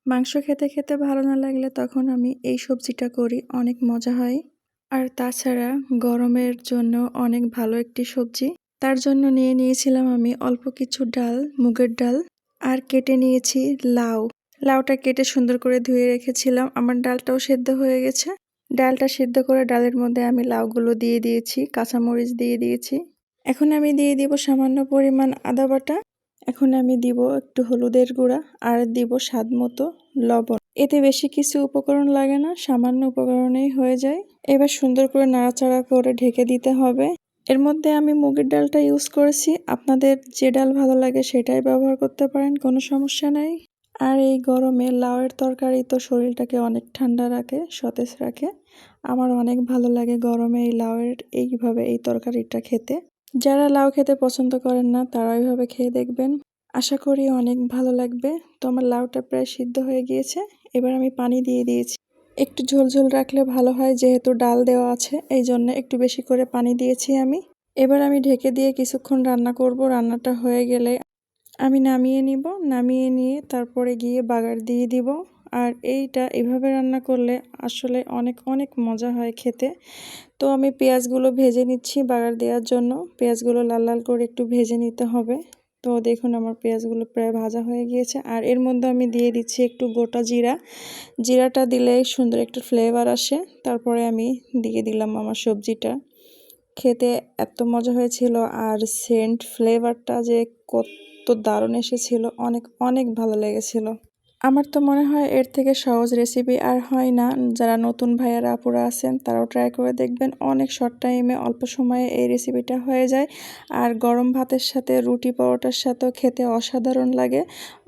মাংস খেতে খেতে ভালো না লাগলে তখন আমি এই সবজিটা করি, অনেক মজা হয়। আর তাছাড়া গরমের জন্য অনেক ভালো একটি সবজি। তার জন্য নিয়ে নিয়েছিলাম আমি অল্প কিছু ডাল, মুগের ডাল, আর কেটে নিয়েছি লাউ। লাউটা কেটে সুন্দর করে ধুয়ে রেখেছিলাম। আমার ডালটাও সেদ্ধ হয়ে গেছে। ডালটা সিদ্ধ করে ডালের মধ্যে আমি লাউগুলো দিয়ে দিয়েছি, কাঁচামরিচ দিয়ে দিয়েছি। এখন আমি দিয়ে দিব সামান্য পরিমাণ আদা বাটা। এখন আমি দিব একটু হলুদের গুঁড়া আর দিব স্বাদ মতো লবণ। এতে বেশি কিছু উপকরণ লাগে না, সামান্য উপকরণেই হয়ে যায়। এবার সুন্দর করে নাড়াচাড়া করে ঢেকে দিতে হবে। এর মধ্যে আমি মুগের ডালটা ইউজ করেছি, আপনাদের যে ডাল ভালো লাগে সেটাই ব্যবহার করতে পারেন, কোনো সমস্যা নাই। আর এই গরমে লাউয়ের তরকারি তো শরীরটাকে অনেক ঠান্ডা রাখে, সতেজ রাখে। আমার অনেক ভালো লাগে গরমে এই লাউয়ের এইভাবে এই তরকারিটা খেতে। যারা লাউ খেতে পছন্দ করেন না তারা এইভাবে খেয়ে দেখবেন, আশা করি অনেক ভালো লাগবে। তো আমার লাউটা প্রায় সিদ্ধ হয়ে গিয়েছে। এবার আমি পানি দিয়ে দিয়েছি। একটু ঝোলঝোল রাখলে ভালো হয়, যেহেতু ডাল দেওয়া আছে এই জন্য একটু বেশি করে পানি দিয়েছি আমি। এবার আমি ঢেকে দিয়ে কিছুক্ষণ রান্না করব। রান্নাটা হয়ে গেলে আমি নামিয়ে নিব। নামিয়ে নিয়ে তারপরে গিয়ে বাগার দিয়ে দিব। আর এইটা এভাবে রান্না করলে আসলে অনেক অনেক মজা হয় খেতে। তো আমি পেঁয়াজগুলো ভেজে নিচ্ছি বাগার দেওয়ার জন্য। পেঁয়াজগুলো লাল লাল করে একটু ভেজে নিতে হবে। তো দেখুন আমার পেঁয়াজগুলো প্রায় ভাজা হয়ে গিয়েছে। আর এর মধ্যে আমি দিয়ে দিচ্ছি একটু গোটা জিরা। জিরাটা দিলে সুন্দর একটু ফ্লেভার আসে। তারপরে আমি দিয়ে দিলাম আমার সবজিটা। খেতে এত মজা হয়েছিল, আর সেন্ট ফ্লেভারটা যে কত দারুণ এসেছিল, অনেক অনেক ভালো লেগেছিল। আমার তো মনে হয় এর থেকে সহজ রেসিপি আর হয় না। যারা নতুন ভাইয়ারা আপুরা আছেন তারাও ট্রাই করে দেখবেন, অনেক শর্ট টাইমে অল্প সময়ে এই রেসিপিটা হয়ে যায়। আর গরম ভাতের সাথে, রুটি পরোটার সাথেও খেতে অসাধারণ লাগে,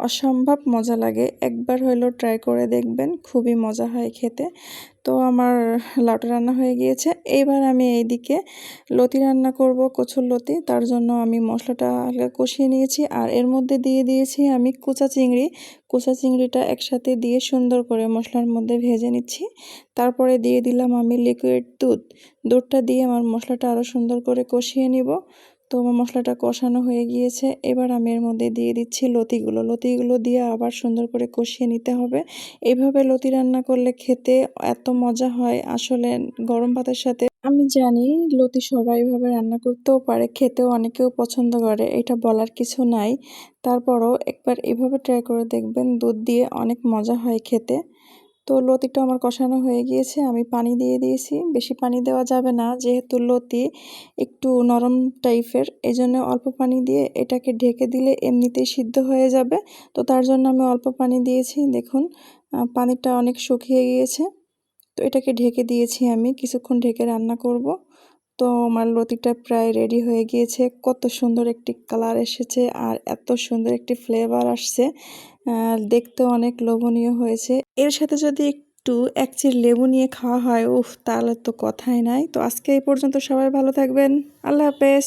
অসম্ভব মজা লাগে। একবার হলেও ট্রাই করে দেখবেন, খুবই মজা হয় খেতে। তো আমার লাউটা রান্না হয়ে গিয়েছে। এইবার আমি এইদিকে লতি রান্না করব, কচুর লতি। তার জন্য আমি মশলাটা হালকা কষিয়ে নিয়েছি। আর এর মধ্যে দিয়ে দিয়েছি আমি কুচা চিংড়ি। কুচা চিংড়িটা একসাথে দিয়ে সুন্দর করে মশলার মধ্যে ভেজে নিচ্ছি। তারপরে দিয়ে দিলাম আমি লিকুইড দুধ। দুধটা দিয়ে আমার মশলাটা আরও সুন্দর করে কষিয়ে নিব। তো আমার মশলাটা কষানো হয়ে গিয়েছে। এবার আমি এর মধ্যে দিয়ে দিচ্ছি লতিগুলো। লতিগুলো দিয়ে আবার সুন্দর করে কষিয়ে নিতে হবে। এইভাবে লতি রান্না করলে খেতে এত মজা হয়, আসলে গরম ভাতের সাথে। আমি জানি লতি সবাই এভাবে রান্না করতেও পারে, খেতেও অনেকেও পছন্দ করে, এটা বলার কিছু নাই। তারপরও একবার এভাবে ট্রাই করে দেখবেন, দুধ দিয়ে অনেক মজা হয় খেতে। তো লতিটা আমার কষানো হয়ে গিয়েছে, আমি পানি দিয়ে দিয়েছি। বেশি পানি দেওয়া যাবে না, যেহেতু লতি একটু নরম টাইপের, এই জন্য অল্প পানি দিয়ে এটাকে ঢেকে দিলে এমনিতেই সিদ্ধ হয়ে যাবে। তো তার জন্য আমি অল্প পানি দিয়েছি। দেখুন পানিটা অনেক শুকিয়ে গিয়েছে। তো এটাকে ঢেকে দিয়েছি, আমি কিছুক্ষণ ঢেকে রান্না করব। তো আমার লতিটা প্রায় রেডি হয়ে গিয়েছে। কত সুন্দর একটি কালার এসেছে আর এত সুন্দর একটি ফ্লেভার আসছে, দেখতে অনেক লোভনীয় হয়েছে। এর সাথে যদি একটু এক চির লেবু নিয়ে খাওয়া হয়, উফ, তাহলে তো কথাই নাই। তো আজকে এই পর্যন্ত, সবাই ভালো থাকবেন। আল্লাহ হাফেজ।